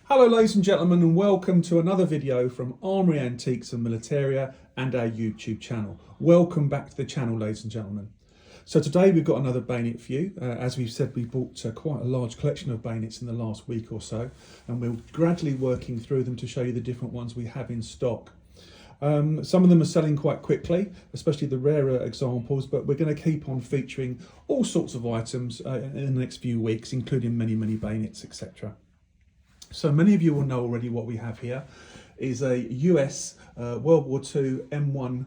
Hello ladies and gentlemen, and welcome to another video from Armoury Antiques and Militaria and our YouTube channel. Welcome back to the channel, ladies and gentlemen. So today we've got another bayonet for you. As we've said, we bought quite a large collection of bayonets in the last week or so, and we're gradually working through them to show you the different ones we have in stock. Some of them are selling quite quickly, especially the rarer examples, but we're going to keep on featuring all sorts of items in the next few weeks, including many bayonets, etc. So many of you will know already what we have here is a US World War II M1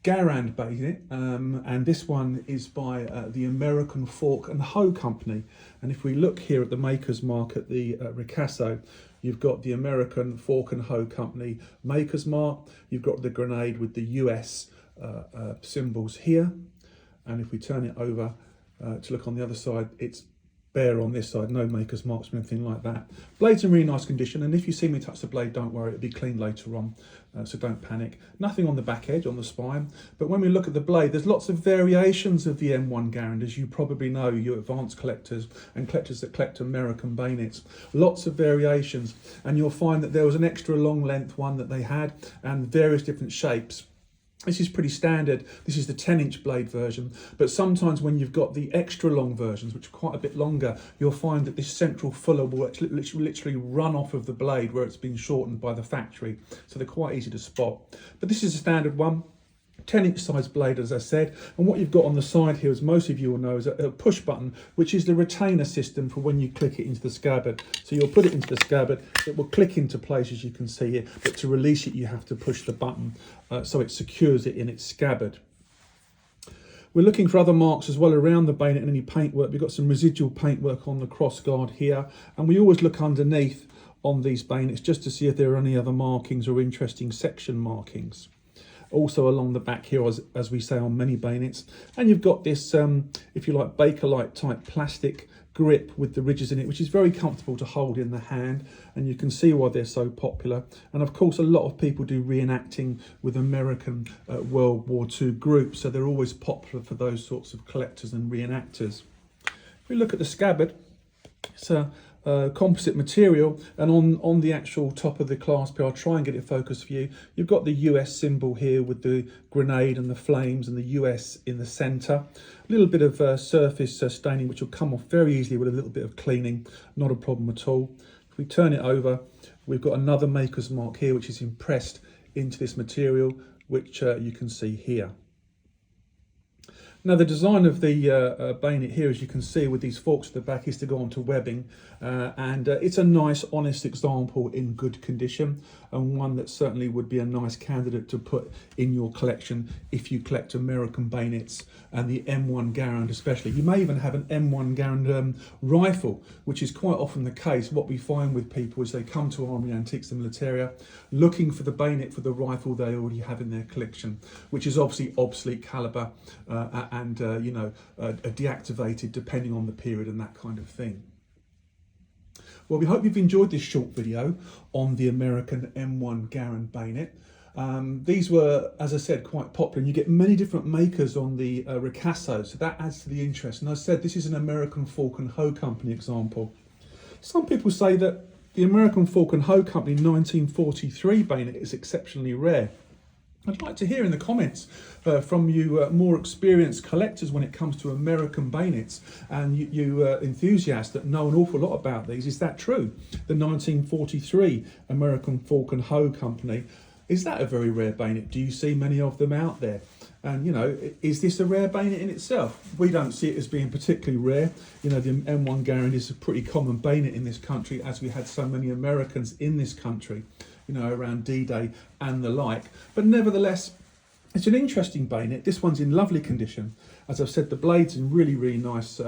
Garand bayonet, and this one is by the American Fork and Hoe Company. And if we look here at the maker's mark at the ricasso, you've got the American Fork and Hoe Company maker's mark, you've got the grenade with the US symbols here, and if we turn it over to look on the other side, it's bare on this side, no maker's marks or anything like that. Blade's in really nice condition, and if you see me touch the blade, don't worry, it'll be clean later on, so don't panic. Nothing on the back edge, on the spine, but when we look at the blade, there's lots of variations of the M1 Garand, as you probably know, you advanced collectors and collectors that collect American bayonets. Lots of variations, and you'll find that there was an extra long length one that they had, and various different shapes. This is pretty standard. This is the 10-inch blade version, but sometimes when you've got the extra long versions, which are quite a bit longer, you'll find that this central fuller will literally run off of the blade where it's been shortened by the factory, so they're quite easy to spot. But this is a standard one. 10-inch size blade, as I said, and what you've got on the side here, as most of you will know, is a push button, which is the retainer system for when you click it into the scabbard. So you'll put it into the scabbard, it will click into place, as you can see here, but to release it you have to push the button so it secures it in its scabbard. We're looking for other marks as well around the bayonet and any paintwork. We've got some residual paintwork on the cross guard here, and we always look underneath on these bayonets just to see if there are any other markings or interesting section markings. Also along the back here, as we say on many bayonets, and you've got this if you like Bakelite type plastic grip with the ridges in it, which is very comfortable to hold in the hand, and you can see why they're so popular. And of course a lot of people do reenacting with American World War II groups, so they're always popular for those sorts of collectors and reenactors. If we look at the scabbard, it's a composite material, and on the actual top of the clasp here, I'll try and get it focused for you, you've got the US symbol here with the grenade and the flames and the US in the center. A little bit of surface staining which will come off very easily with a little bit of cleaning, not a problem at all. If we turn it over, we've got another maker's mark here which is impressed into this material, which you can see here. Now the design of the bayonet here, as you can see with these forks at the back, is to go onto webbing, and it's a nice honest example in good condition, and one that certainly would be a nice candidate to put in your collection if you collect American bayonets and the M1 Garand especially. You may even have an M1 Garand rifle, which is quite often the case. What we find with people is they come to Armoury Antiques and Militaria looking for the bayonet for the rifle they already have in their collection, which is obviously obsolete caliber and deactivated depending on the period and that kind of thing. Well, we hope you've enjoyed this short video on the American M1 Garand bayonet. These were, as I said, quite popular, and you get many different makers on the ricasso, so that adds to the interest. And as I said, this is an American Fork and Hoe Company example. Some people say that the American Fork and Hoe Company 1943 bayonet is exceptionally rare. I'd like to hear in the comments from you more experienced collectors when it comes to American bayonets, and you enthusiasts that know an awful lot about these. Is that true? The 1943 American Fork and Hoe Company, is that a very rare bayonet? Do you see many of them out there? And you know, is this a rare bayonet in itself? We don't see it as being particularly rare. You know, the M1 Garand is a pretty common bayonet in this country, as we had so many Americans in this country, you know, around D-Day and the like. But nevertheless, it's an interesting bayonet. This one's in lovely condition. As I've said, the blade's in really nice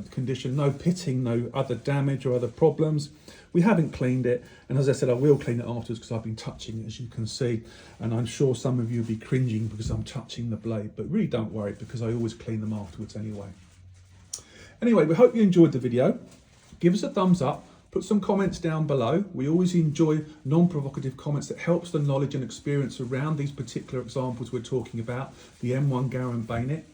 condition. No pitting, no other damage or other problems. We haven't cleaned it, and as I said, I will clean it afterwards because I've been touching it, as you can see, and I'm sure some of you will be cringing because I'm touching the blade, but really don't worry because I always clean them afterwards anyway. Anyway, we hope you enjoyed the video. Give us a thumbs up. Put some comments down below. We always enjoy non-provocative comments that helps the knowledge and experience around these particular examples we're talking about, the M1 Garand bayonet.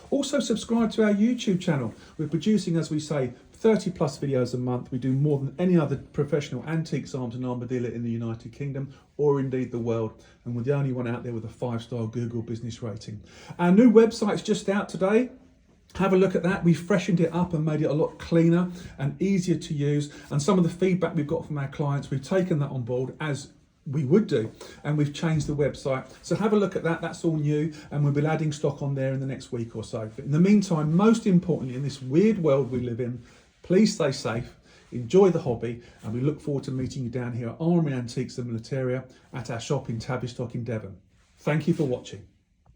Also subscribe to our YouTube channel. We're producing, as we say, 30 plus videos a month. We do more than any other professional antiques, arms and armour dealer in the United Kingdom or indeed the world. And we're the only one out there with a 5-star Google business rating. Our new website's just out today. Have a look at that. We've freshened it up and made it a lot cleaner and easier to use. And some of the feedback we've got from our clients, we've taken that on board, as we would do, and we've changed the website. So have a look at that. That's all new, and we'll be adding stock on there in the next week or so. But in the meantime, most importantly, in this weird world we live in, please stay safe, enjoy the hobby, and we look forward to meeting you down here at Armoury Antiques and Militaria at our shop in Tavistock in Devon. Thank you for watching.